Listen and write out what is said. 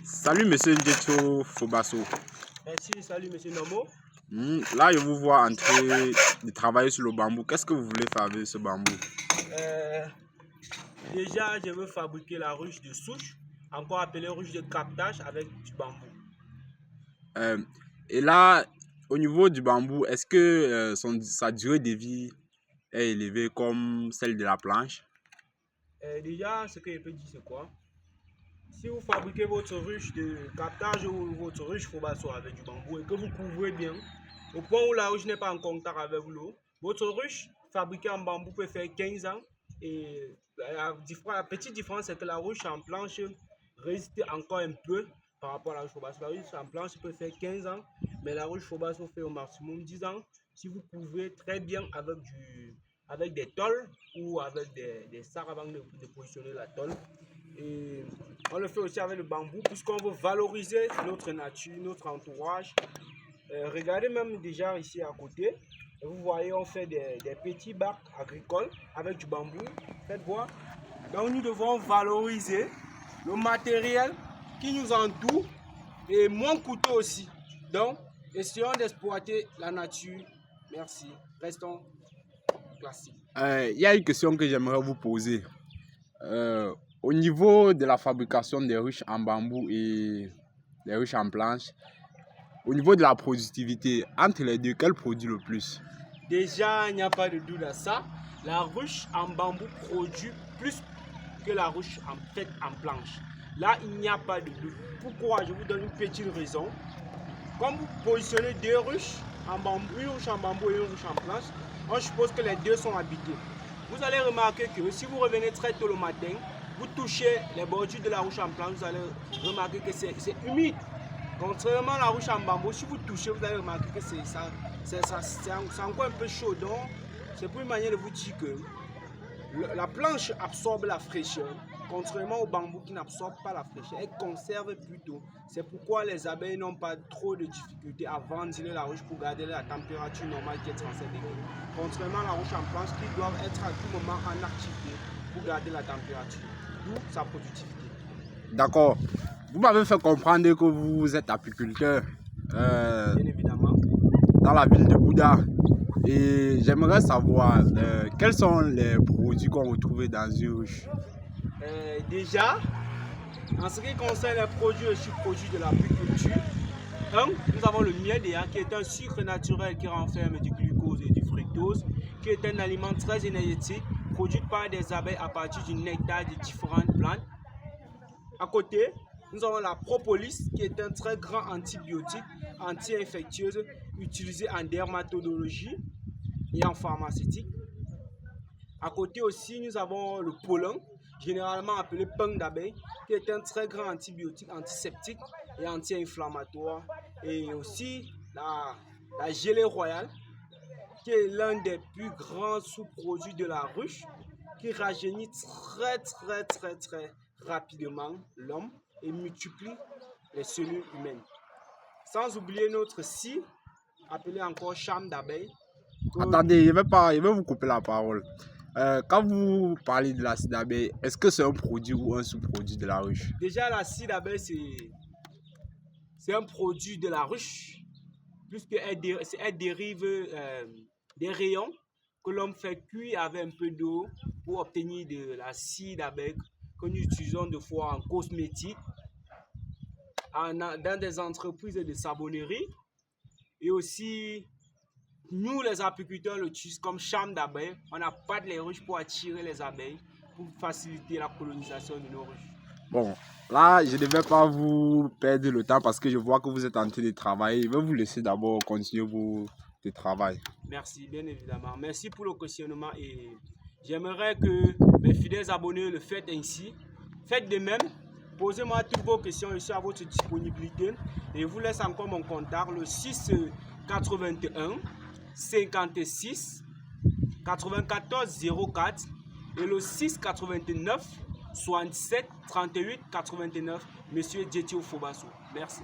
Salut Monsieur Ndjetio Fobasso. Merci, salut Monsieur Nomo. Là, je vous vois en train de travailler sur le bambou. Qu'est-ce que vous voulez faire avec ce bambou? Déjà, je veux fabriquer la ruche de souche, encore appelée ruche de captage avec du bambou. Et là, au niveau du bambou, est-ce que sa durée de vie est élevée comme celle de la planche? Déjà, ce que je peux dire, c'est quoi? Si vous fabriquez votre ruche de captage ou votre ruche Fobasso avec du bambou et que vous couvrez bien, au point où la ruche n'est pas en contact avec l'eau, votre ruche fabriquée en bambou peut faire 15 ans. Et la petite différence, c'est que la ruche en planche résiste encore un peu par rapport à la ruche Fobasso. La ruche en planche peut faire 15 ans, mais la ruche Fobasso fait au maximum 10 ans si vous couvrez très bien avec des tôles ou avec des sacs avant de positionner la tôle. Et on le fait aussi avec le bambou puisqu'on veut valoriser notre nature, notre entourage. Regardez même déjà ici à côté. Vous voyez, on fait des petits bacs agricoles avec du bambou. Faites voir. Donc nous devons valoriser le matériel qui nous entoure et moins coûteux aussi. Donc essayons d'exploiter la nature. Merci. Restons classiques. Il y a une question que j'aimerais vous poser. Au niveau de la fabrication des ruches en bambou et des ruches en planche, au niveau de la productivité, entre les deux, quel produit le plus? Déjà, il n'y a pas de doute à ça. La ruche en bambou produit plus que la ruche en planche. Là, il n'y a pas de doute. Pourquoi? Je vous donne une petite raison. Comme vous positionnez deux ruches en bambou, une ruche en bambou et une ruche en planche, on suppose que les deux sont habitées. Vous allez remarquer que si vous revenez très tôt le matin, vous touchez les bordures de la ruche en planche, vous allez remarquer que c'est humide. Contrairement à la ruche en bambou, si vous touchez, vous allez remarquer que c'est encore un peu chaud. Donc, c'est pour une manière de vous dire que la planche absorbe la fraîcheur, contrairement au bambou qui n'absorbe pas la fraîcheur. Elle conserve plutôt. C'est pourquoi les abeilles n'ont pas trop de difficultés à ventiler la ruche pour garder la température normale qui est 37 degrés. Contrairement à la ruche en planche qui doit être à tout moment en activité pour garder la température. D'où sa productivité. D'accord. Vous m'avez fait comprendre que vous êtes apiculteur Bien évidemment. Dans la ville de Bouddha. Et j'aimerais savoir quels sont les produits qu'on retrouve dans une ruche. Déjà, en ce qui concerne les produits et sous-produits de l'apiculture, nous avons le miel qui est un sucre naturel qui renferme du glucose et du fructose, qui est un aliment très énergétique, produit par des abeilles à partir du nectar de différentes plantes. À côté, nous avons la propolis, qui est un très grand antibiotique anti-infectieuse utilisé en dermatologie et en pharmaceutique. À côté aussi, nous avons le pollen, généralement appelé pain d'abeille, qui est un très grand antibiotique antiseptique et anti-inflammatoire. Et aussi la gelée royale, qui est l'un des plus grands sous-produits de la ruche, qui rajeunit très rapidement l'homme et multiplie les cellules humaines. Sans oublier notre scie, appelée encore charme d'abeille. Attendez, je vais vous couper la parole. Quand vous parlez de la scie d'abeille, est-ce que c'est un produit ou un sous-produit de la ruche? Déjà, la scie d'abeille, c'est un produit de la ruche, puisqu'elle dérive des rayons que l'homme fait cuire avec un peu d'eau pour obtenir de la scie d'abeille que nous utilisons de fois en cosmétique, dans des entreprises de savonnerie. Et aussi, nous les apiculteurs l'utilisons comme charme d'abeille. On n'a pas de les ruches pour attirer les abeilles, pour faciliter la colonisation de nos ruches. Bon, là, je ne vais pas vous perdre le temps parce que je vois que vous êtes en train de travailler. Je vais vous laisser d'abord continuer votre travail. Merci, bien évidemment. Merci pour le questionnement et j'aimerais que mes fidèles abonnés le fassent ainsi. Faites de même. Posez-moi toutes vos questions, je suis à votre disponibilité. Et je vous laisse encore mon contact, le 6 81 56 94 04 et le 6 89 67 38 89. Monsieur Ndjetio Fobasso. Merci.